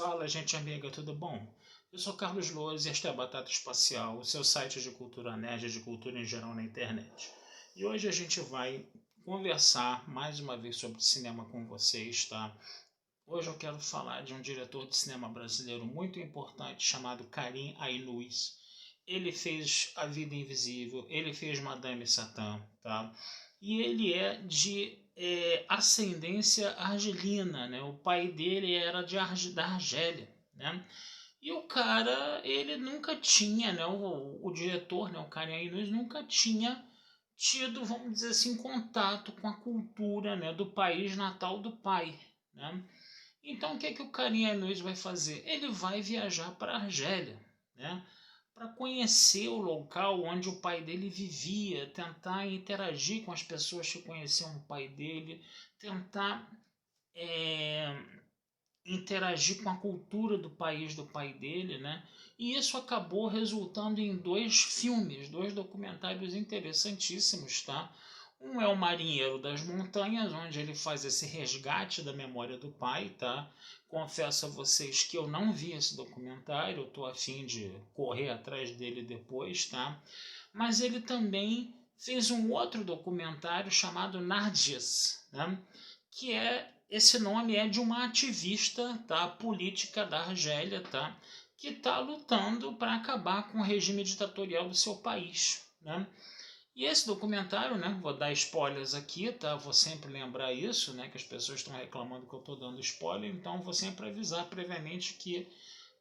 Fala, gente amiga, tudo bom? Eu sou Carlos Loas e esta é a Batata Espacial, o seu site de cultura nerd e de cultura em geral na internet. E hoje a gente vai conversar mais uma vez sobre cinema com vocês, tá? Hoje eu quero falar de um diretor de cinema brasileiro muito importante chamado Karim Ainouz. Ele fez A Vida Invisível, ele fez Madame Satã, tá? E ele é de ascendência argelina, né? O pai dele era da Argélia, né? E o cara, ele nunca tinha, né? O diretor, né? O Karim Ainouz nunca tinha tido, vamos dizer assim, contato com a cultura, né? Do país natal do pai, né? Então o que é que o Karim Ainouz vai fazer? Ele vai viajar para a Argélia, né? Para conhecer o local onde o pai dele vivia, tentar interagir com as pessoas que conheciam o pai dele, tentar é, interagir com a cultura do país do pai dele, né? E isso acabou resultando em dois filmes, dois documentários interessantíssimos, tá? Um é o Marinheiro das Montanhas, onde ele faz esse resgate da memória do pai, tá? Confesso a vocês que eu não vi esse documentário, eu tô a fim de correr atrás dele depois, tá? Mas ele também fez um outro documentário chamado Nargis, né? Que é esse nome é de uma ativista, tá, política da Argélia, tá, que está lutando para acabar com o regime ditatorial do seu país, né? E esse documentário, né, vou dar spoilers aqui, tá? Vou sempre lembrar isso, né, que as pessoas estão reclamando que eu estou dando spoiler, então vou sempre avisar previamente que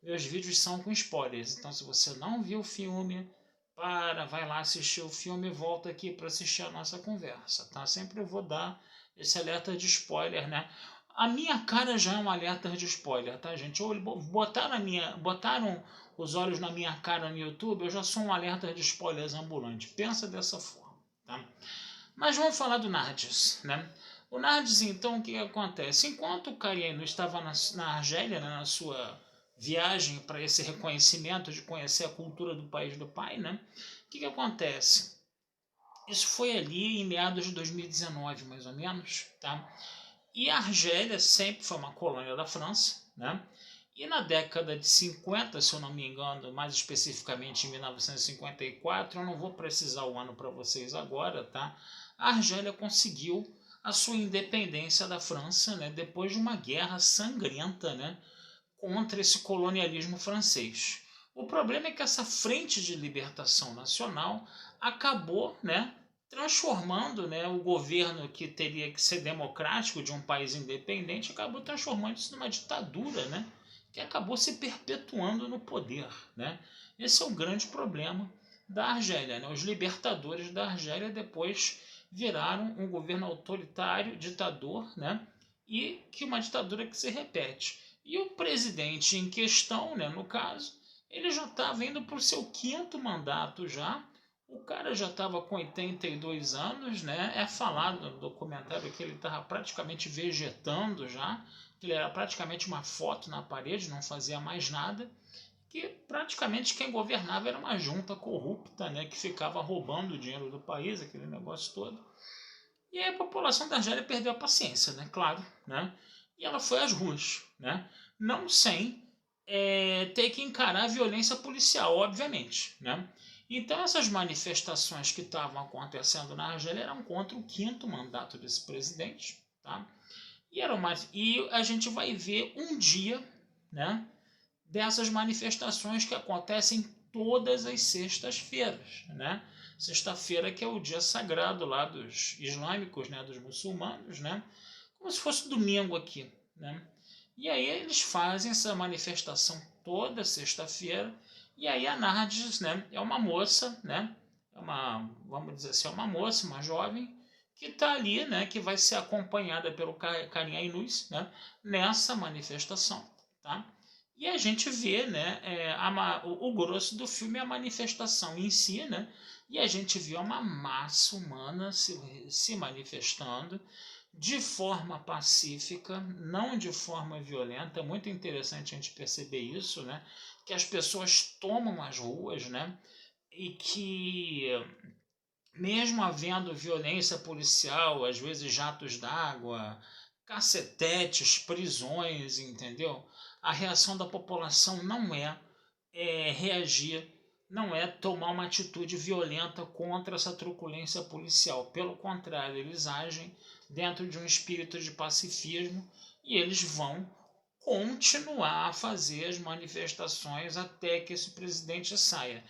meus vídeos são com spoilers. Então, se você não viu o filme, vai lá assistir o filme e volta aqui para assistir a nossa conversa, tá? Sempre eu vou dar esse alerta de spoiler, né? A minha cara já é um alerta de spoiler, tá, gente? Ou botaram os olhos na minha cara no YouTube, eu já sou um alerta de spoilers ambulante. Pensa dessa forma, tá? Mas vamos falar do Nardes, né? O Nardes, então, o que acontece? Enquanto o Cariano estava na Argélia, né, na sua viagem para esse reconhecimento de conhecer a cultura do país do pai, né? O que acontece? Isso foi ali em meados de 2019, mais ou menos, tá? E a Argélia sempre foi uma colônia da França, né? E na década de 50, se eu não me engano, mais especificamente em 1954, eu não vou precisar o ano para vocês agora, tá? A Argélia conseguiu a sua independência da França, né? Depois de uma guerra sangrenta, né? Contra esse colonialismo francês. O problema é que essa frente de libertação nacional acabou, né, transformando, né, o governo que teria que ser democrático de um país independente, acabou transformando isso numa ditadura, né, que acabou se perpetuando no poder, né. Esse é o grande problema da Argélia, né. Os libertadores da Argélia depois viraram um governo autoritário, ditador, né, e que uma ditadura que se repete. E o presidente em questão, né, no caso, ele já estava indo para o seu quinto mandato já. O cara já estava com 82 anos, né? É falado no documentário que ele estava praticamente vegetando já, que ele era praticamente uma foto na parede, não fazia mais nada, que praticamente quem governava era uma junta corrupta, né, que ficava roubando o dinheiro do país, aquele negócio todo. E aí a população da Argélia perdeu a paciência, né? Claro, né? E ela foi às ruas, né? Não sem ter que encarar a violência policial, obviamente, né? Então essas manifestações que estavam acontecendo na Argélia eram contra o quinto mandato desse presidente, tá? E a gente vai ver um dia, né, dessas manifestações que acontecem todas as sextas-feiras, né? Sexta-feira que é o dia sagrado lá dos islâmicos, né, dos muçulmanos, né? Como se fosse domingo aqui, né? E aí eles fazem essa manifestação toda sexta-feira. E aí a Nardes, né, é uma moça, né? Vamos dizer assim, é uma moça, uma jovem que está ali, né, que vai ser acompanhada pelo Karim Ainouz, né, nessa manifestação, tá? E a gente vê, né, o grosso do filme é a manifestação em si, né? E a gente vê uma massa humana se manifestando de forma pacífica, não de forma violenta. É muito interessante a gente perceber isso, né? Que as pessoas tomam as ruas, né? E que mesmo havendo violência policial, às vezes jatos d'água, cacetetes, prisões, entendeu? a reação da população não é reagir, não é tomar uma atitude violenta contra essa truculência policial. Pelo contrário, eles agem dentro de um espírito de pacifismo e eles vão continuar a fazer as manifestações até que esse presidente saia.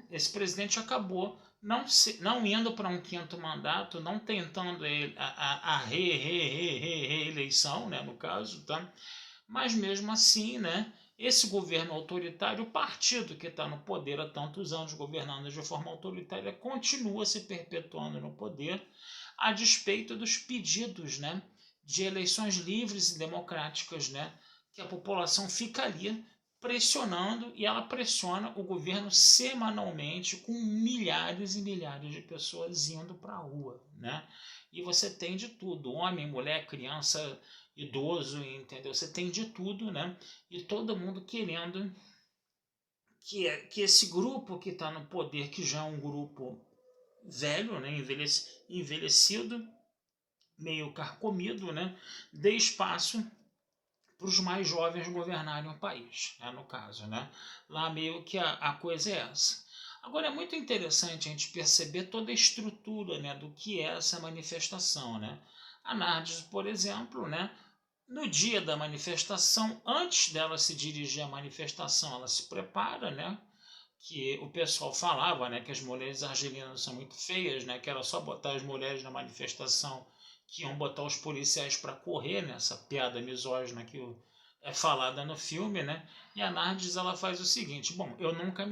Esse presidente acabou não indo para um quinto mandato, não tentando a reeleição, né, no caso, tá? Mas mesmo assim, né, esse governo autoritário, o partido que está no poder há tantos anos governando de forma autoritária, continua se perpetuando no poder a despeito dos pedidos, né, de eleições livres e democráticas, né, que a população fica ali pressionando, e ela pressiona o governo semanalmente com milhares e milhares de pessoas indo para a rua, né? E você tem de tudo, homem, mulher, criança, idoso, entendeu? Você tem de tudo, né? E todo mundo querendo que esse grupo que está no poder, que já é um grupo velho, né? Envelhecido, meio carcomido, né? Dê espaço para os mais jovens governarem o país, né, no caso, né? Lá meio que a coisa é essa. Agora é muito interessante a gente perceber toda a estrutura, né, do que é essa manifestação, né? A Nardes, por exemplo, né, no dia da manifestação, antes dela se dirigir à manifestação, ela se prepara, né? Que o pessoal falava, né, que as mulheres argelinas são muito feias, né, que era só botar as mulheres na manifestação, que iam botar os policiais para correr, né, essa piada misógina que é falada no filme, né? E a Nardes, ela faz o seguinte: bom, eu nunca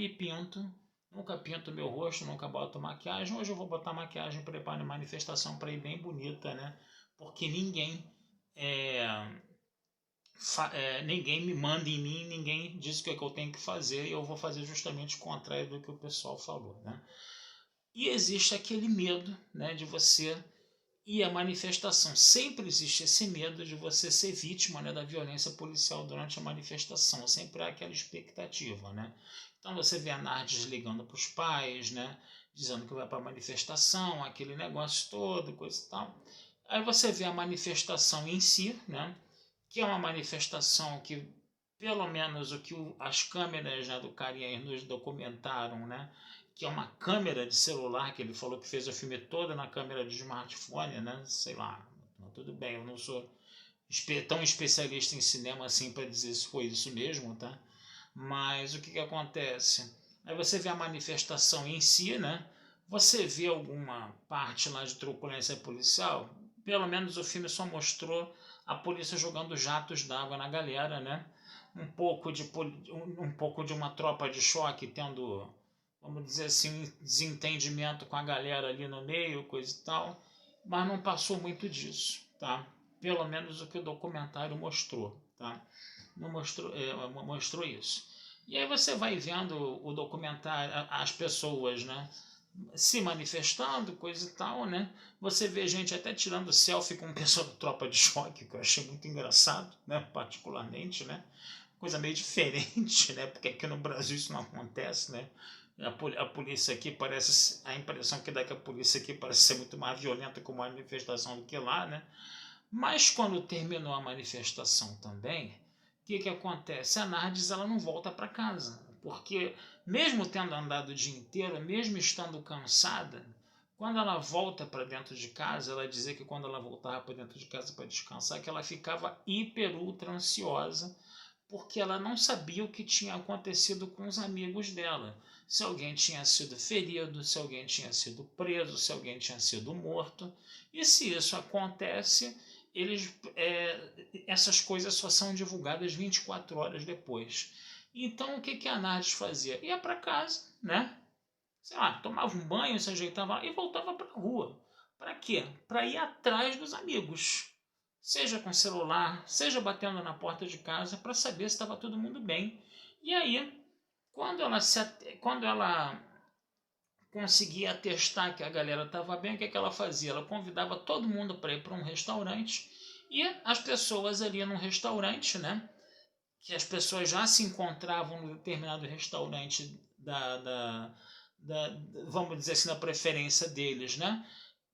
pinto meu rosto, nunca boto maquiagem. Hoje eu vou botar maquiagem para ir para a manifestação, para ir bem bonita, né? Porque ninguém me manda em mim, ninguém diz o que eu tenho que fazer, e eu vou fazer justamente o contrário do que o pessoal falou, né? E existe aquele medo, né, de você ir à manifestação. Sempre existe esse medo de você ser vítima, né, da violência policial durante a manifestação. Sempre há aquela expectativa, né? Então você vê a Nardes ligando para os pais, né, dizendo que vai para a manifestação, aquele negócio todo, coisa e tal. Aí você vê a manifestação em si, né, que é uma manifestação que, pelo menos o que as câmeras, né, do carinha nos documentaram, né, que é uma câmera de celular, que ele falou que fez o filme todo na câmera de smartphone, né, sei lá, tudo bem, eu não sou tão especialista em cinema assim para dizer se foi isso mesmo, tá? Mas o que acontece? Aí você vê a manifestação em si, né? Você vê alguma parte lá de truculência policial? Pelo menos o filme só mostrou a polícia jogando jatos d'água na galera, né? Um pouco de uma tropa de choque tendo, vamos dizer assim, um desentendimento com a galera ali no meio, coisa e tal, mas não passou muito disso, tá? Pelo menos o que o documentário mostrou, tá? Não mostrou isso. E aí você vai vendo o documentário, as pessoas, né, se manifestando, coisa e tal, né? Você vê gente até tirando selfie com pessoa da tropa de choque, que eu achei muito engraçado, né? Particularmente, né? Coisa meio diferente, né? Porque aqui no Brasil isso não acontece, né? A polícia aqui parece, a impressão que dá que a polícia aqui parece ser muito mais violenta com uma manifestação do que lá, né? Mas quando terminou a manifestação também, o que acontece? A Nardes, ela não volta para casa, porque mesmo tendo andado o dia inteiro, mesmo estando cansada, quando ela volta para dentro de casa, ela dizia que quando ela voltava para dentro de casa para descansar, que ela ficava hiper ultra ansiosa, porque ela não sabia o que tinha acontecido com os amigos dela. Se alguém tinha sido ferido, se alguém tinha sido preso, se alguém tinha sido morto. E se isso acontece, essas coisas só são divulgadas 24 horas depois. Então o que a Nardes fazia? Ia para casa, né? Sei lá, tomava um banho, se ajeitava lá e voltava para a rua. Para quê? Para ir atrás dos amigos. Seja com celular, seja batendo na porta de casa para saber se estava todo mundo bem. E aí, quando ela conseguia atestar que a galera estava bem, o que ela fazia? Ela convidava todo mundo para ir para um restaurante, e as pessoas ali no restaurante, né? Que as pessoas já se encontravam no determinado restaurante vamos dizer assim, da preferência deles, né?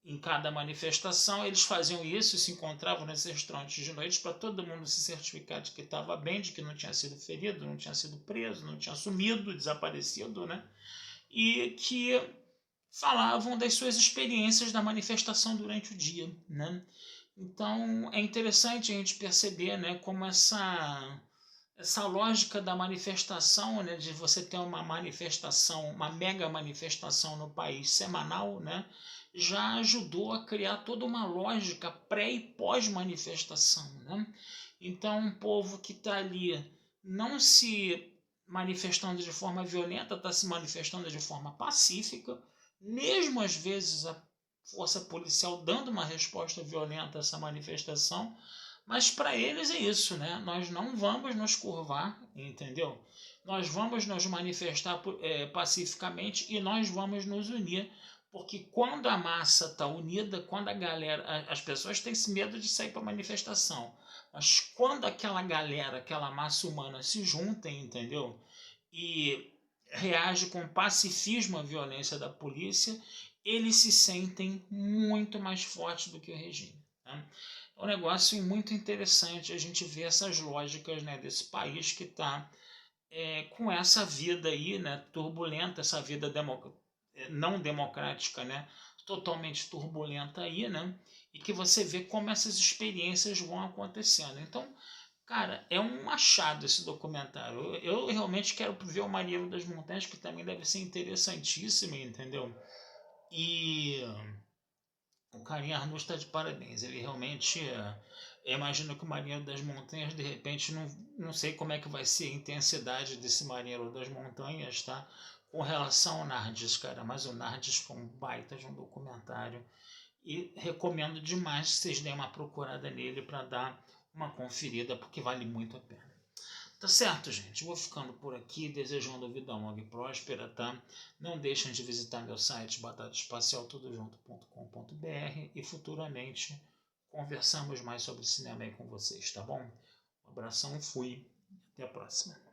em cada manifestação. Eles faziam isso e se encontravam nesses restaurantes de noite para todo mundo se certificar de que estava bem, de que não tinha sido ferido, não tinha sido preso, não tinha sumido, desaparecido, né? E que falavam das suas experiências da manifestação durante o dia, né? Então é interessante a gente perceber, né, como essa lógica da manifestação, né, de você ter uma manifestação, uma mega manifestação no país semanal, né, já ajudou a criar toda uma lógica pré e pós-manifestação, né? Então um povo que está ali não se manifestando de forma violenta, está se manifestando de forma pacífica, mesmo às vezes a força policial dando uma resposta violenta a essa manifestação, mas para eles é isso, né? Nós não vamos nos curvar, entendeu? Nós vamos nos manifestar pacificamente e nós vamos nos unir, porque quando a massa está unida, quando a galera, as pessoas têm esse medo de sair para manifestação, mas quando aquela galera, aquela massa humana se junta, entendeu? E reage com pacifismo à violência da polícia, eles se sentem muito mais fortes do que o regime. Tá? É um negócio muito interessante a gente ver essas lógicas, né, desse país que está com essa vida aí, né, turbulenta, essa vida não democrática, né, totalmente turbulenta aí, né, e que você vê como essas experiências vão acontecendo. Então, cara, é um achado esse documentário. Eu realmente quero ver o Marinheiro das Montanhas, que também deve ser interessantíssimo, entendeu? E o Carinha Arnoux está de parabéns. Ele realmente. Eu imagino que o Marinheiro das Montanhas, de repente, não sei como é que vai ser a intensidade desse Marinheiro das Montanhas, tá? Com relação ao Nardes, cara. Mas o Nardes foi um baita de um documentário. E recomendo demais que vocês deem uma procurada nele para dar uma conferida, porque vale muito a pena. Tá certo, gente? Vou ficando por aqui, desejando vida longa e próspera, tá? Não deixem de visitar meu site batataespacialtudojunto.com.br e futuramente conversamos mais sobre cinema aí com vocês, tá bom? Um abração e fui. Até a próxima.